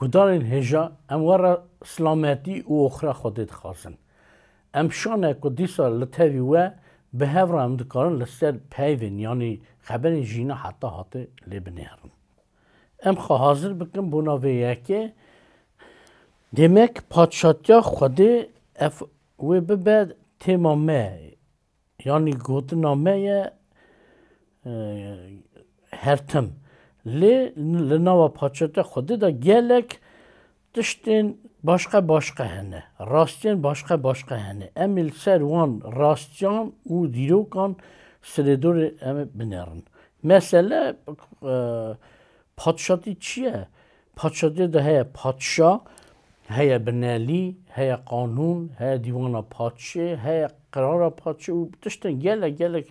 گدارن هجا ام ورا سلامتی و اخرى خودت خواستن ام شانه که دیسا لطفی و به هفره ام دکارن لسر پیوین یعنی خبر جینا حتی لبنهرن ام خواه حاضر بکن بناوه یکی demek padşahya xwedê ev wê bibe têma me yanî gotina me ye hertim lê li nava padşahya xwedê de gelek tiştên başqa hene rastiyên başqa hene em ê li ser wan rastiyan û dîrokan sirêdorê em binerin mesele padşahî çi ye padşahî de heye padşah هيا بنالي هيا قانون هيا ديوانا باتشي هيا قرارا باتشي وبتشتن جالك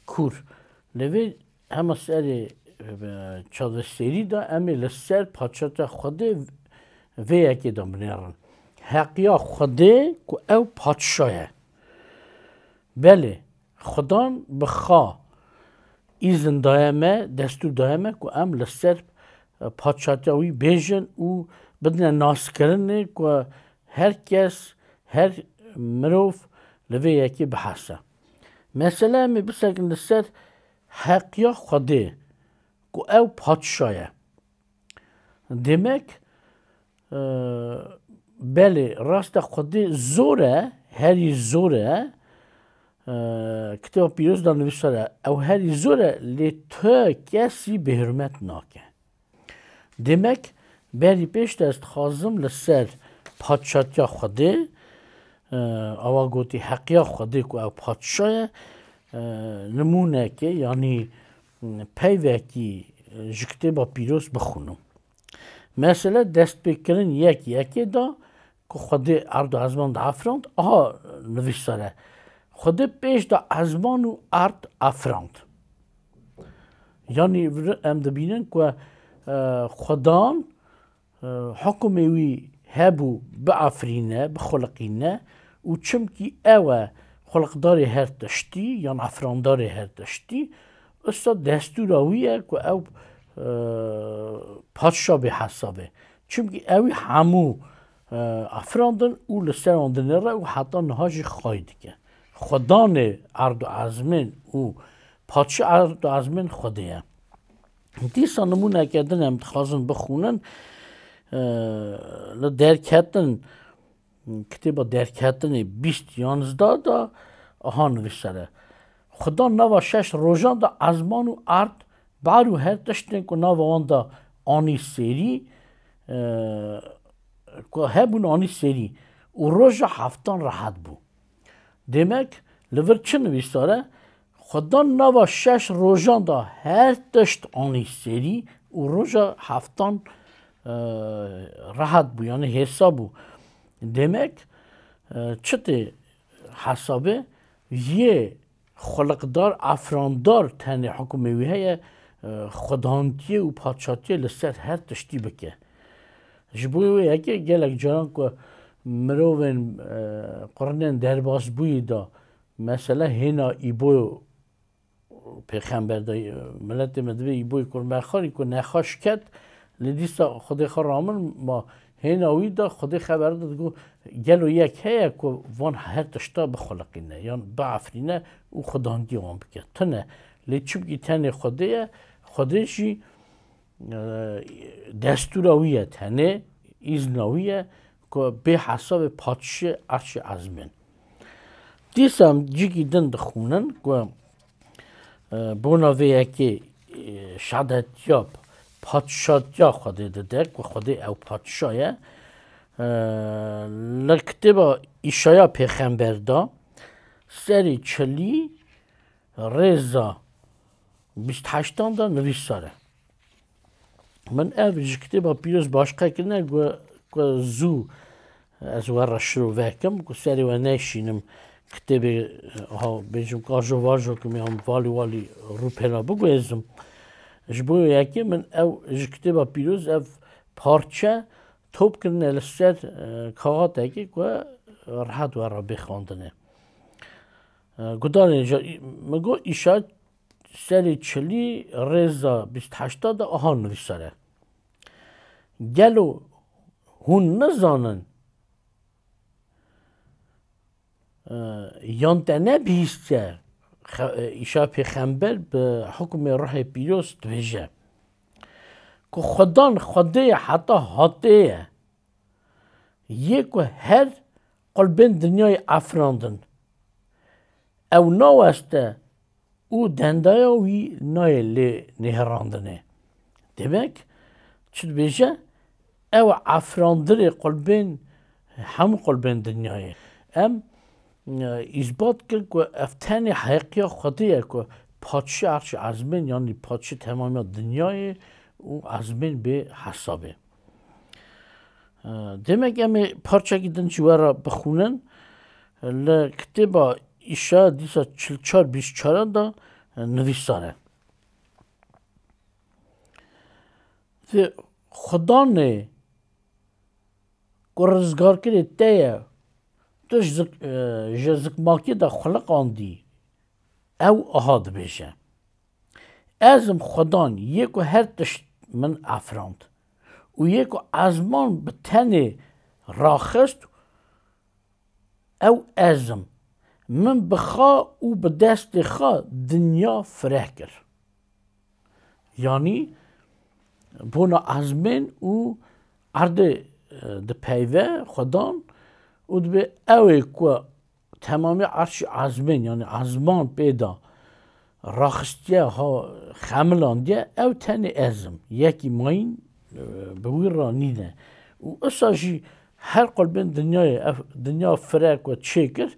كور لوي هما سري çalışseri da emi lesser paçata xwedê vê yekê de binêrin heqiya xwedê ku ew paçşa ye belê xwedan bi xa îzin daye me destûr daye me ku em lesser paçata wî bêjin û بدنا ناسکرنه که هر کس هر مروف لوی یکی بحثه مثلا می بسکن لسر حقیا خوده که او پادشاهه demek بله راست خوده زوره هری زوره کتاب پیروز دار نوشتاره او هری زوره لی تو کسی به حرمت ناکه demek بری پیش دست خازم لسر پادشاهیا خوده آوا گوتی حقیا خوده که او پادشاه نمونه که یعنی پیوه که جکته با پیروز بخونم مثلا دست بکرن یکی دا که خوده ارد و ازمان دا افراند آها نویساره خوده پیش دا ازمان و ارد افراند یعنی ام دبینن که خودان حکمی وی هبو بعفرینه بخلقینه و چمکی اوه خلقداری هر تشتی یا افرانداری هر تشتی استا دستور اویه که او پادشاه به حسابه چمکی اوی همو افراندن او لسراندنه را و حتی نهاجی خواهی دیگه خدان ارد و ازمین و پادشاه ارد و ازمین خوده دیسا نمونه کردن هم خواستن بخونن درکتن کتاب درکتن 2011 دا آها نوشته خدا نوا 6 روزان دا ازمان و ارد بارو هر تشتن که نوا آن دا آنی سری که هبون آنی سری و روزا هفتان راحت بو demek لور چه نوشته خدا نوا 6 روزان دا هر تشت آنی سری و روزا هفتان rahat bu yani hesabı demek çıtı hesabı ye خلقدار افراندار تنه حکومتی هیا خدانتی و پادشاهی لسر هر تشتی بکه جبوی یکی گلک جان که مروون قرنن درباز بوی دا مثلا هنا ایبو پیغمبر دا ملت مدوی ایبوی کرم خاری که نخواش کد لدیستا خودی خرامن ما هنوی دا خودی خبر داد گو گلو یک هیا که وان هر تشتا بخلقینه یعنی بعفرینه و خداندی وان بکه تنه لیچوب کی تنه خودشی دستوراویه تنه ایزناویه که به حساب پادشه ارش ازمین دیسام جیگی دن دخونن که بوناویه که شادت یاب پادشاهیا خوده داده که خوده او پادشاهه لکتبا ایشایا پیغمبر دا سری چلی رزا 28 دا نویساره من او کتبا پیروز باشقه کنه که زو از ور شروع وکم که سری و نشینم کتبی ها بیجم کاجو واجو که میام والی رو پینا بگویزم جبوی یکی من او کتبا پیروز او پارچه توپ کنه لسر کاغات اکی که راحت و را بخواندنه گدانه مگو ایشا سری چلی رزا 28 دا آهان نویساره گلو هون نزانن یانتنه بیسته ایشا پیغمبر به حکم روح پیروز دویجه که خدان خدا حتی حاطه یک و هر قلبین دنیای افراندن او نوسته او دندایا وی نای لی نهراندنه demek چی بیجه او افراندر قلبین هم قلبین دنیای ام اثبات کرد که افتانی حقیقی خدایه که پادشاه هرچی ازمین یعنی پادشاه تمامی دنیای او ازمین به حسابه demek امی parça giden civara بخونن لکتبا ایشا دیسا 44-24 da نویساره و خدا نه که رزگار کرده تیه توش زکماکی دا خلق آندی او احاد بشه ازم خدان یک و هر تشت من افراند و یک ازمان به تنه راخست او ازم من بخوا او به دست خوا دنیا فرح کر یعنی بونا ازمین او عرده ده پیوه خدان و به اوی که تمامی عرش ازمین یعنی ازمان پیدا راخستیه ها خملاندیه او تنه ازم یکی ماین به وی را نیده و اساجی هر قلبین دنیا فرق و چکر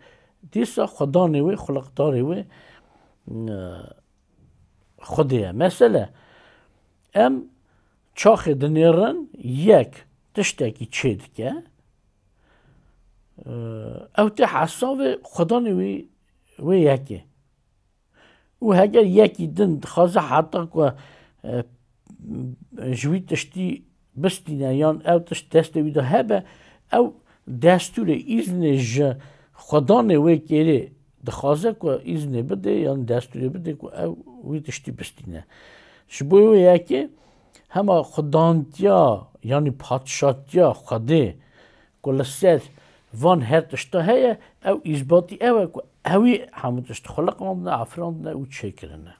دیسا خدا نوی خلقداری وی خودیه مثلا ام چاخ دنیرن یک تشتکی چید که او تی حساب خدا نوی وی یکی و اگر یکی دن خوازه حتی که جوی تشتی بستینه یان او تشت دسته ویده هبه او دستور ایزن خدا نوی کره دخوازه که ایزنه بده یان دستوری بده که او وی تشتی بستینه شبوی وی یکی همه خداندیا یعنی پادشاتیا خده که لسر وان هر تشتا هیا او ایزباتی اوه که اوی همه تشت خلق آمدنه افراندنه او چه کرنه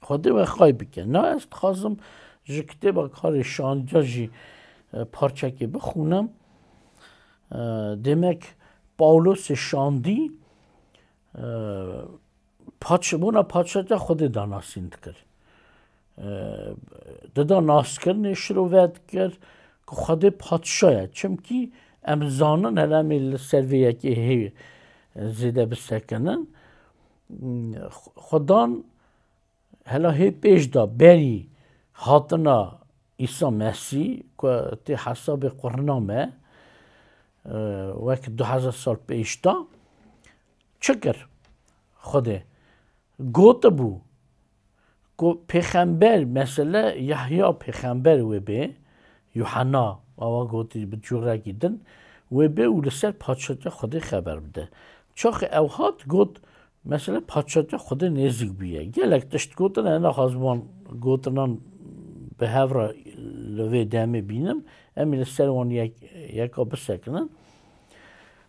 خده و خواهی بکن نه است خواستم جکته با کار شانجا جی پارچه که بخونم demek پاولوس شاندی بونا پادشاه خود داناسیند کرد دادا ناسکرنه شروعات کرد که خود پادشاه چمکی امزانن هلامی سرویه که هی زیده بسکنن خدان هلا هی پیش دا بری هاتنا عیسی مسیح که تی حساب قرنامه وقت 2000 سال پیش دا چکر خوده گوته بو که پیغمبر مثلا یحیی پیغمبر و به یوحنا آوا گوتی به جوره گیدن و به او لسر پادشاه خود خبر بده چاخ اوهات گوت مثلا پادشاه خود نزدیک بیه گلک تشت گوتن انا خازمان گوتنان به هفرا لوی دمه بینم امی لسر وان یکا بسکنن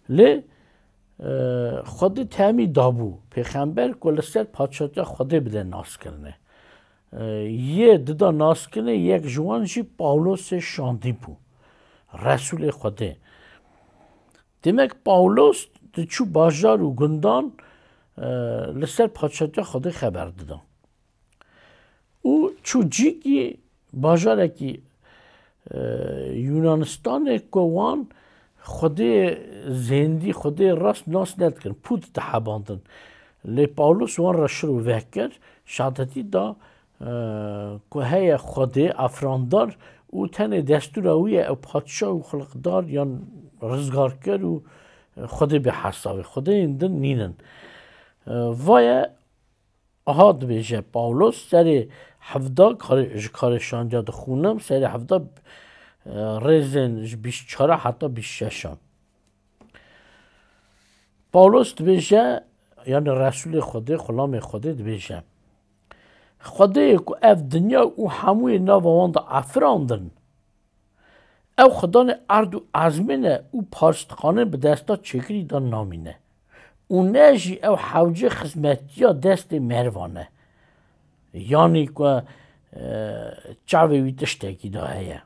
لی خود تامی دابو پیغمبر که لسر پادشاه خود بده ناس کرنه یه ددا ناس کنه یک جوان جی پاولوس شاندی بو رسول خوده demek پاولوس چو باجار و گندان لسر پادشاه خود خبر دادن او چو جیگی باجاره کی یونانستان کوان خود زندی خود راست ناس ند کن پود تحباندن لی پاولوس وان را شروع وکر شهادتی دا که هی خود افراندار او تن دستور اویه او پادشاه و خلقدار یا رزگارکر و خود به حسابه خود ایندن نینن وای احاد بیشه پاولوس سری هفته کار شانجا خونم سری هفته رزن 24 حتی 26 پاولوس بیشه یعنی رسول خدا غلام خدا بیشه خدای که اف دنیا او هموی ناوان دا افراندن او خدان ارد و ازمینه او پارستخانه به دستا چکری دا نامینه او نجی او حوجه خدمتیا دست مروانه یعنی که چاوی وی تشتکی دا هیا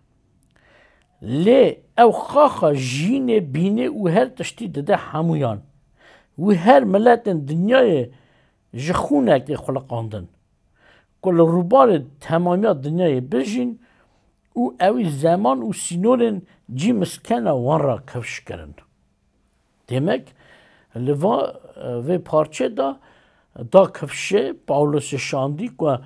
لی او خاخا جین بینه او هر تشتی داده همویان و هر ملت دنیای جخونه که خلقاندن کل روبار تمامیات دنیای بجین او اوی زمان او سینورن جی مسکنه وان را کفش کرن demek لوا و پارچه دا کفشه پاولوس شاندی که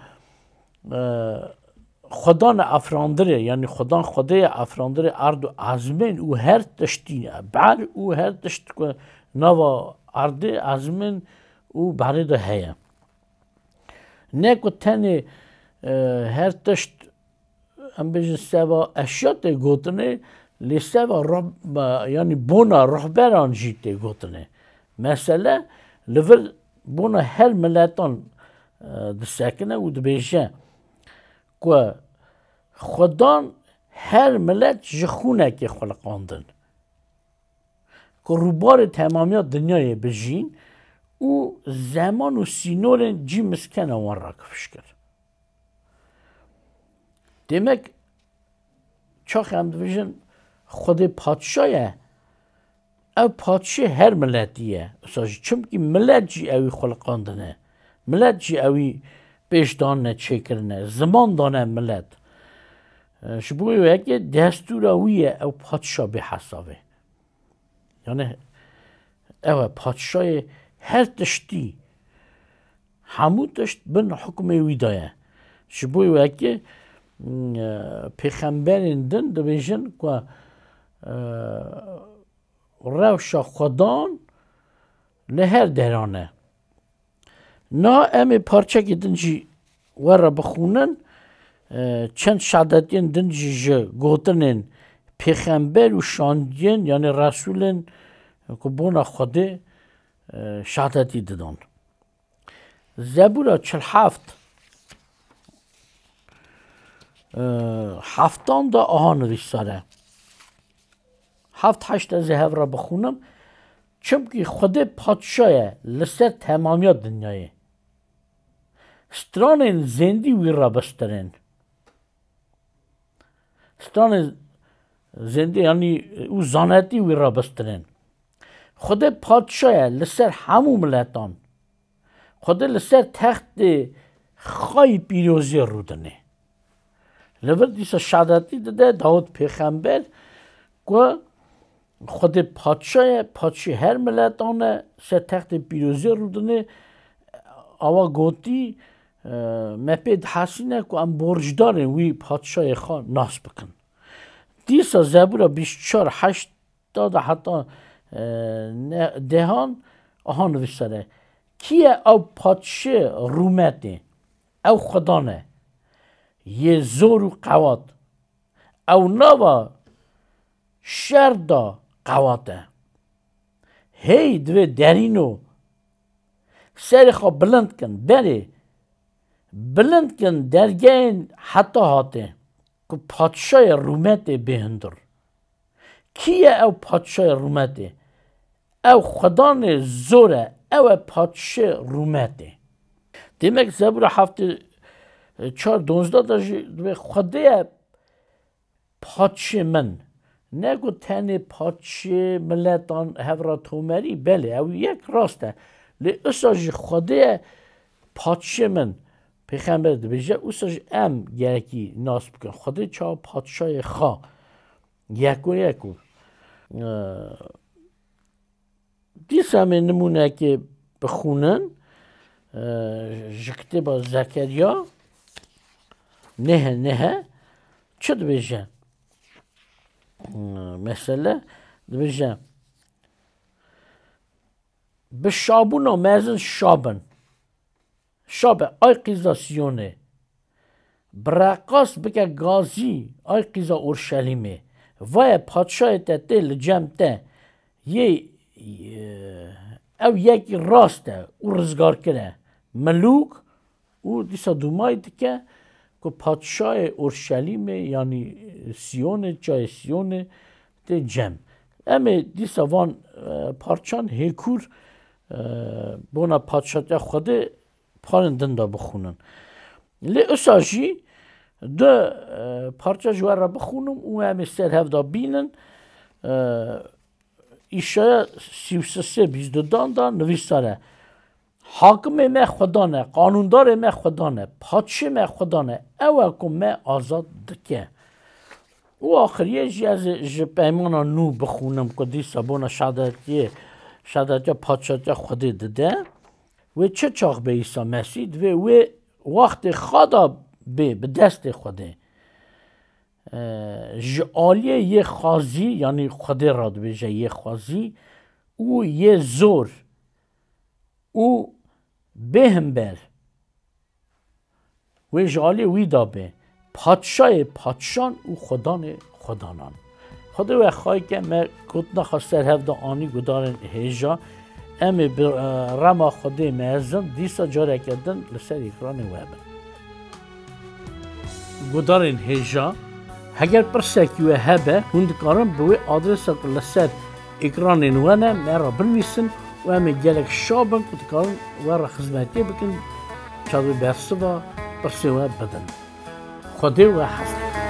خدان افراندره یعنی خدای افراندره ارد و ازمین او هر تشتینه بر او هر تشت که نوا ارد ازمین او بره ده هیا نه که تنه هر تشت هم بیشتر سوا اشیاء گوتنه لی سوا یعنی بونا رهبران جیت گوتنه مثلا لور بونا هر ملتان دسکنه و دبیشه که خدان هر ملت جخونه که خلقاندن که روبار تمامیات دنیای بجین او زمان و سینورن جی مسکنه وان را کفش کرد demek çok hem diyeceğim خود پادشاهه او پادشاه هر ملتیه çünkü millet جی اوی خلقاندنه millet جی اوی پیش دانه چکرنه زمان دانه millet شبوه که دستور اویه او پادشاه به حسابه یعنی او پادشاه هر تشتی همو تشت بن حکم اوی دایه شبوه که پیغمبرین دن دبیجن که روشا خدان لهر درانه نا امی پارچه که دنجی ور بخونن چند شهادتین دنجی جه گوتنن پیغمبر و شاندین یعنی رسولن که بونا خده شهادتی دادن زبورا 47 هفتان دا آهان نویساره 7-8 از هف را بخونم چونکه خود پادشاه لسر تمامیات دنیای ستران زندی وی را بسترین ستران زندی یعنی او زانتی وی را بسترین خود پادشاه لسر همو ملتان خود لسر تخت خای پیروزی رودنه لور دیسا شهادتی داده داود پیغمبر که خود پادشاه هر ملتانه سر تخت پیروزی رودنه آوا گوتی مپید حسینه که ام برجدارن وی پادشاه خواه ناس بکن دیسا زبورا 24-80 حتی دهان آهان نویساره کیه او پادشاه رومته او خدانه یه زور و قوات او نوا شر دا قواته هی دوی درینو سر خواه بلند کن بره بلند کن درگین حتی هاته که پادشاه رومته بهندر کیه او پادشاه رومته او خدان زوره او پادشاه رومته demek زبور 4-12 دا خدای پادشه من نگو تنه پادشه ملتان هفرا تومری بله او یک راسته لی اساجی خدای پادشه من پیغمبر ده بجه اساجی ام گرکی ناس بکن خدای چا پادشه خواه یکو دیس همه نمونه که بخونن جکته با زکریا نه چه ده بجه مثلا ده بجه به شابون و مزن شابه آی قیزاسیونه برقاس بکه گازی آی قیزا اورشلیمه وای پادشاه ته لجمته یه او یکی راسته او رزگار کنه ملوک او دیسا دومای که که پادشاه اورشلیم یعنی سیون جای سیون ده جم اما دیسا وان پارچان هیکور بونا پادشاه خود پارندن دا بخونن لی اساجی ده پارچه جوار را بخونم و همه سر هفته بینن ایشای 33-22 دا نویساره حاکم ما خدانه قانوندار ما خدانه پادشه ما خدانه اول که ما آزاد دکه و آخریه جی از پیمان نو بخونم که دیسا بونا شهادتی پادشاهی خودی دده و چه چاق به عیسی مسیح و وقت خدا به دست خوده جعالیه یه خازی یعنی خدا را دویجه یه خازی او یه زور او بهمبر و جعالیه وی دابه پادشاه پادشان او خدان خدانان خدا و خواهی که من کت نخواستر هفته آنی گدارن هیجا امی رما خدا مهزن دیسا جاره کردن لسر اکران ویبن گدارن هیجا اگر پرسکی و هبه هندکارن بوی آدرس لسر اکران وانه مرا بنویسن و امی گلک شابن کتکارن ورا خدمتی بکن چاوی برسه و پرسه و بدن خدا و حسن